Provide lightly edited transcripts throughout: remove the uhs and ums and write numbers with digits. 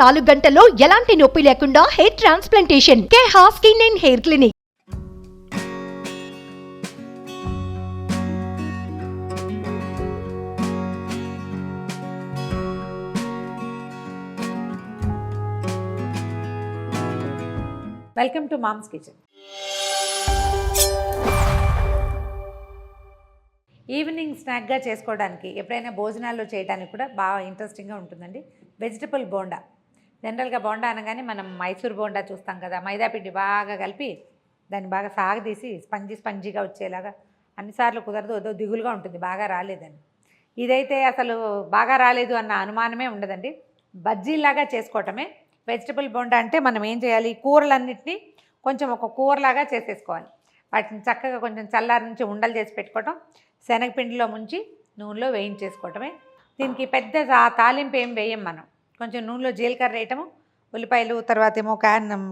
4 గంటల్లో ఎలాంటి నొప్పి లేకుండా hair transplantation skin and hair clinic. Welcome to mom's kitchen. Evening స్నాక్గా చేసుకోవడానికి ఎప్పుడైనా భోజనాల్లో చేయడానికి కూడా బాగా ఇంట్రెస్టింగ్గా ఉంటుందండి. వెజిటబుల్ బోండా. జనరల్గా బోండా అనగానే మనం మైసూర్ బోండా చూస్తాం కదా, మైదాపిండి బాగా కలిపి దాన్ని బాగా సాగదీసి స్పంజీగా వచ్చేలాగా. అన్నిసార్లు కుదరదు, ఏదో దిగులుగా ఉంటుంది బాగా రాలేదని. ఇదైతే అసలు బాగా రాలేదు అన్న అనుమానమే ఉండదండి. బజ్జీలాగా చేసుకోవటమే. వెజిటబుల్ బోండా అంటే మనం ఏం చేయాలి, కూరలన్నింటినీ కొంచెం ఒక కూరలాగా చేసేసుకోవాలి. వాటిని చక్కగా కొంచెం చల్లారి నుంచి ఉండలు చేసి పెట్టుకోవటం, శనగపిండిలో ముంచి నూనెలో వేయించేసుకోవటమే. దీనికి పెద్ద తాలింపు ఏం వేయం మనం. కొంచెం నూనెలో జీలకర్ర వేయటము, ఉల్లిపాయలు, తర్వాత ఏమో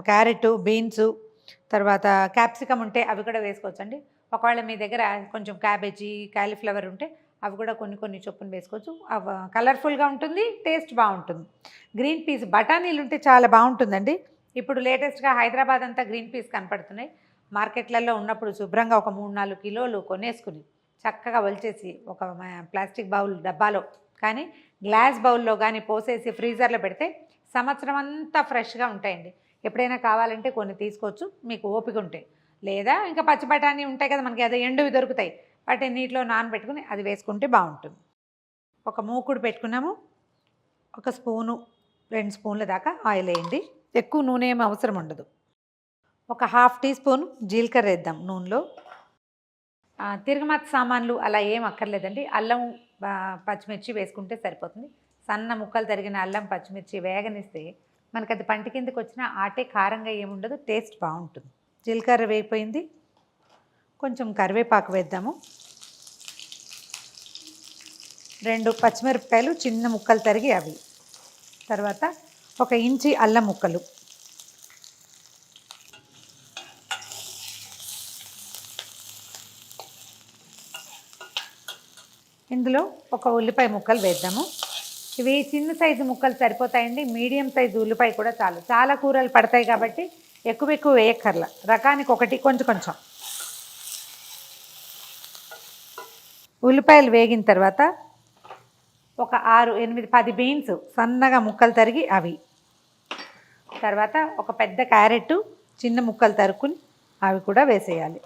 క్యారెట్, బీన్స్, తర్వాత క్యాప్సికమ్ ఉంటే అవి కూడా వేసుకోవచ్చండి. ఒకవేళ మీ దగ్గర కొంచెం క్యాబేజీ, కాలీఫ్లవర్ ఉంటే అవి కూడా కొన్ని చొప్పున వేసుకోవచ్చు. అవి కలర్ఫుల్గా ఉంటుంది, టేస్ట్ బాగుంటుంది. గ్రీన్ పీస్, బఠానీలు ఉంటే చాలా బాగుంటుందండి. ఇప్పుడు లేటెస్ట్గా హైదరాబాద్ అంతా గ్రీన్ పీస్ కనపడుతున్నాయి మార్కెట్లలో. ఉన్నప్పుడు శుభ్రంగా ఒక 3-4 కిలోలు కొనేసుకుని చక్కగా ఒలిచేసి ఒక ప్లాస్టిక్ బౌల్ డబ్బాలో కానీ గ్లాస్ బౌల్లో కానీ పోసేసి ఫ్రీజర్లో పెడితే సంవత్సరం అంతా ఫ్రెష్గా ఉంటాయండి. ఎప్పుడైనా కావాలంటే కొన్ని తీసుకోవచ్చు మీకు ఓపిక ఉంటే. లేదా ఇంకా పచ్చి బఠానీ ఉంటాయి కదా మనకి, అదే ఎండువి దొరుకుతాయి, వాటిని నీటిలో నానబెట్టుకుని అది వేసుకుంటే బాగుంటుంది. ఒక మూకుడు పెట్టుకున్నాము, 1 స్పూను 2 స్పూన్ల దాకా ఆయిల్ వేయండి. ఎక్కువ నూనె ఏమి అవసరం ఉండదు. ఒక 1/2 టీ స్పూన్ జీలకర్ర వేద్దాం నూనెలో. తిరగమాత సామాన్లు అలా ఏం అక్కర్లేదండి. అల్లం, పచ్చిమిర్చి వేసుకుంటే సరిపోతుంది. సన్న ముక్కలు తరిగిన అల్లం, పచ్చిమిర్చి వేగనిస్తే మనకి అది పంట కిందకి వచ్చినా ఆటే కారంగా ఏముండదు, టేస్ట్ బాగుంటుంది. జీలకర్ర వేగిపోయింది, కొంచెం కరివేపాకు వేద్దాము. 2 పచ్చిమిరపకాయలు చిన్న ముక్కలు తరిగి అవి, తర్వాత 1 ఇంచి అల్లం ముక్కలు, ఇందులో 1 ఉల్లిపాయ ముక్కలు వేద్దాము. ఇవి చిన్న సైజు ముక్కలు సరిపోతాయండి. మీడియం సైజు ఉల్లిపాయ కూడా చాలు. చాలా కూరలు పడతాయి కాబట్టి ఎక్కువ వేయక్కర్ల, రకానికి ఒకటి కొంచెం. ఉల్లిపాయలు వేగిన తర్వాత ఒక 6-8-10 బీన్స్ సన్నగా ముక్కలు తరిగి అవి, తర్వాత ఒక పెద్ద క్యారెట్ చిన్న ముక్కలు తరుక్కుని అవి కూడా వేసేయాలి.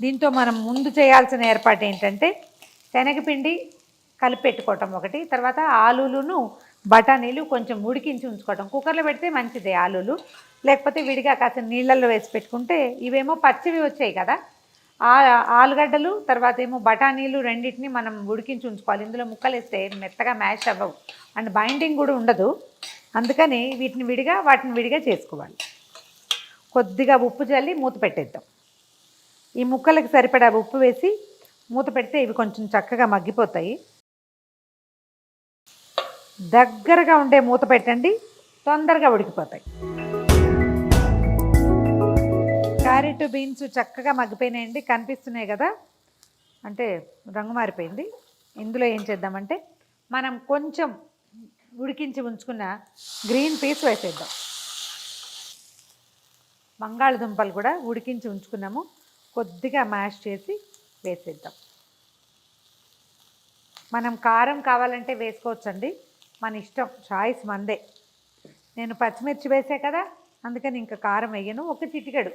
దీంతో మనం ముందు చేయాల్సిన ఏర్పాటు ఏంటంటే శనగపిండి కలిపి పెట్టుకోవటం ఒకటి, తర్వాత ఆలూలును బఠానీలు కొంచెం ఉడికించి ఉంచుకోవటం. కుక్కర్లో పెడితే మంచిదే ఆలూలు, లేకపోతే విడిగా కాస్త నీళ్ళల్లో వేసి పెట్టుకుంటే ఇవేమో పచ్చివి వచ్చాయి కదా. ఆలుగడ్డలు తర్వాత ఏమో బఠానీలు రెండింటిని మనం ఉడికించి ఉంచుకోవాలి. ఇందులో ముక్కలు వేస్తే మెత్తగా మ్యాష్ అవ్వవు అండ్ బైండింగ్ కూడా ఉండదు. అందుకని వాటిని విడిగా చేసుకోవాలి. కొద్దిగా ఉప్పు చల్లి మూత పెట్టేద్దాం. ఈ ముక్కలకు సరిపడా ఉప్పు వేసి మూత పెడితే ఇవి కొంచెం చక్కగా మగ్గిపోతాయి. దగ్గరగా ఉండే మూత పెట్టండి, తొందరగా ఉడికిపోతాయి. క్యారెట్, బీన్స్ చక్కగా మగ్గిపోయినాయండి, కనిపిస్తున్నాయి కదా, అంటే రంగు మారిపోయింది. ఇందులో ఏం చేద్దామంటే మనం కొంచెం ఉడికించి ఉంచుకున్న గ్రీన్ పీస్ వేసేద్దాం. బంగాళదుంపలు కూడా ఉడికించి ఉంచుకున్నాము, కొద్దిగా మ్యాష్ చేసి వేసేద్దాం. మనం కారం కావాలంటే వేసుకోవచ్చండి, మన ఇష్టం, చాయిస్ మందే. నేను పచ్చిమిర్చి వేసే కదా అందుకని ఇంకా కారం వేయను. 1 చిటికెడు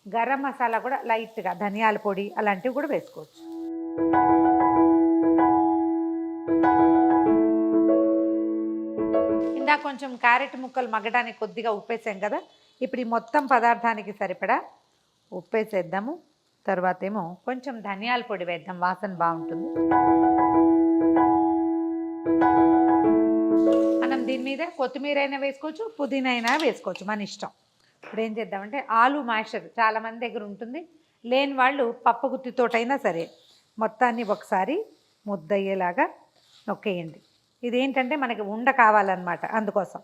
గరం మసాలా కూడా లైట్గా, ధనియాల పొడి అలాంటివి కూడా వేసుకోవచ్చు. ఇందాక కొంచెం క్యారెట్ ముక్కలు మగ్గడానికి కొద్దిగా ఉప్పేసాం కదా, ఇప్పుడు ఈ మొత్తం పదార్థానికి సరిపడా ఉప్పేసేద్దాము. తర్వాత ఏమో కొంచెం ధనియాల పొడి వేద్దాం, వాసన బాగుంటుంది. మనం దీని మీద కొత్తిమీర అయినా వేసుకోవచ్చు, పుదీనా అయినా వేసుకోవచ్చు, మన ఇష్టం. ఇప్పుడు ఏం చేద్దామంటే ఆలు మ్యాషర్ చాలామంది దగ్గర ఉంటుంది, లేని వాళ్ళు పప్పు గుత్తితోటైనా సరే మొత్తాన్ని ఒకసారి ముద్దయ్యేలాగా నొక్కేయండి. ఇదేంటంటే మనకి ఉండ కావాలన్నమాట, అందుకోసం.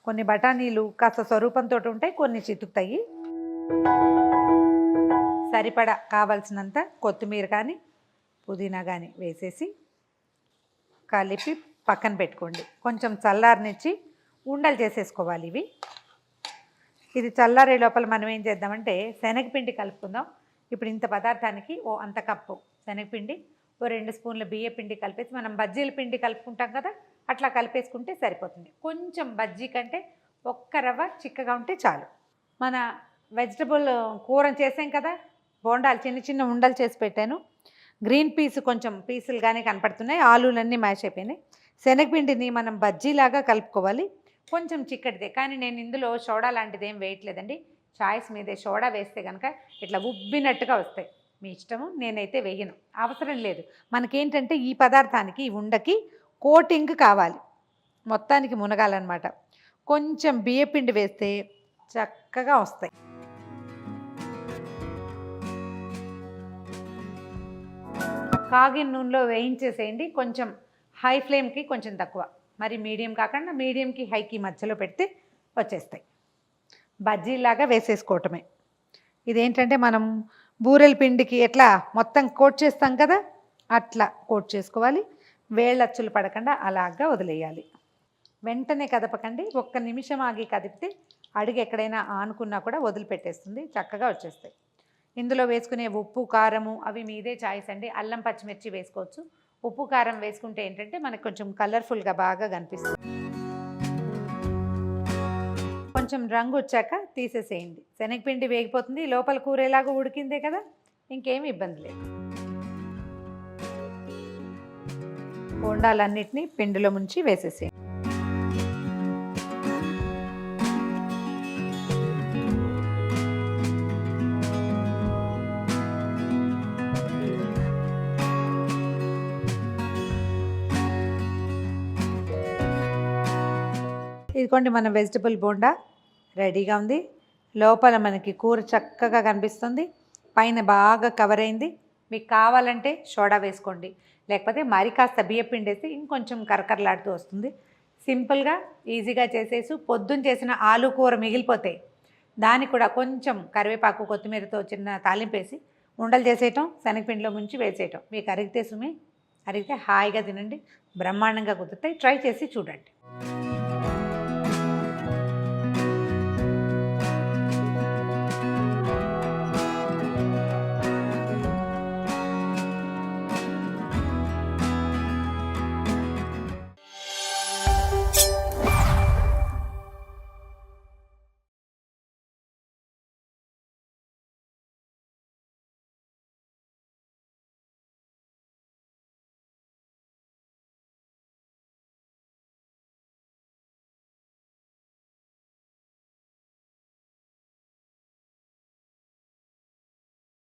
కొన్ని బఠానీలు కాస్త స్వరూపంతో ఉంటాయి, కొన్ని చితుకుతాయి. సరిపడా కావాల్సినంత కొత్తిమీర కానీ పుదీనా కానీ వేసేసి కలిపి పక్కన పెట్టుకోండి. కొంచెం చల్లారనిచ్చి ఉండలు చేసేసుకోవాలి ఇవి. ఇది చల్లారే లోపల మనం ఏం చేద్దామంటే శనగపిండి కలుపుకుందాం. ఇప్పుడు ఇంత పదార్థానికి అంత కప్పు శనగపిండి, 2 స్పూన్ల బియ్య పిండి కలిపేసి మనం బజ్జీల పిండి కలుపుకుంటాం కదా, అట్లా కలిపేసుకుంటే సరిపోతుంది. కొంచెం బజ్జీ కంటే ఒక్క రవ్వ చిక్కగా ఉంటే చాలు. మన వెజిటబుల్ కూర చేసాం కదా, బోండాలు చిన్న చిన్న ఉండలు చేసి పెట్టాను. గ్రీన్ పీస్ కొంచెం పీసులుగానే కనపడుతున్నాయి, ఆలూలన్నీ మ్యాష్ అయిపోయినాయి. శనగపిండిని మనం బజ్జీలాగా కలుపుకోవాలి, కొంచెం చిక్కటిదే. కానీ నేను ఇందులో సోడా లాంటిది ఏం వేయట్లేదండి, చాయిస్ మీదే. సోడా వేస్తే కనుక ఇట్లా ఉబ్బినట్టుగా వస్తాయి, మీ ఇష్టము. నేనైతే వేయను, అవసరం లేదు. మనకేంటంటే ఈ పదార్థానికి, ఈ ఉండకి కోటింగ్ కావాలి, మొత్తానికి మునగాలన్నమాట. కొంచెం బియ్యపిండి వేస్తే చక్కగా వస్తాయి. కాగిన నూనెలో వేయించేసేయండి, కొంచెం హై ఫ్లేమ్కి కొంచెం తక్కువ, మరి మీడియం కాకుండా మీడియంకి హైకి మధ్యలో పెడితే వచ్చేస్తాయి. బజ్జీలాగా వేసేసుకోవటమే. ఇదేంటంటే మనం బూరెల పిండికి ఎట్లా మొత్తం కోట్ చేస్తాం కదా, అట్లా కోట్ చేసుకోవాలి. వేళ్ళచ్చులు పడకుండా అలాగా వదిలేయాలి. వెంటనే కదపకండి, 1 నిమిషం ఆగి కదిపితే అడుగు ఎక్కడైనా ఆనుకున్నా కూడా వదిలిపెట్టేస్తుంది, చక్కగా వచ్చేస్తాయి. ఇందులో వేసుకునే ఉప్పు కారము అవి మీదే చాయిస్ అండి. అల్లం పచ్చిమిర్చి వేసుకోవచ్చు. ఉప్పు కారం వేసుకుంటే ఏంటంటే మనకు కొంచెం కలర్ఫుల్గా బాగా కనిపిస్తుంది. కొంచెం రంగు వచ్చాక తీసేసేయండి. శనగపిండి వేగిపోతుంది, లోపల కూర ఎలాగో ఉడికిందే కదా, ఇంకేమి ఇబ్బంది లేదు. బోండాలన్నిటినీ పిండిలో ముంచి వేసేసేయండి. ఇదిగోండి మన వెజిటబుల్ బోండా రెడీగా ఉంది. లోపల మనకి కూర చక్కగా కనిపిస్తుంది, పైన బాగా కవర్ అయింది. మీకు కావాలంటే సోడా వేసుకోండి, లేకపోతే మరి కాస్త బియ్యపిండి వేసి ఇంకొంచెం కరకరలాడుతూ వస్తుంది. సింపుల్గా ఈజీగా చేసేసి పొద్దున్న చేసిన ఆలు కూర మిగిలిపోతే దానికి కూడా కొంచెం కరివేపాకు కొత్తిమీరతో చిన్న తాలింపు వేసి ఉండలు చేసేయటం, శనగపిండిలో ముంచి వేసేయటం. మీకు అరిగితే హాయిగా తినండి, బ్రహ్మాండంగా కుదురుతాయి. ట్రై చేసి చూడండి.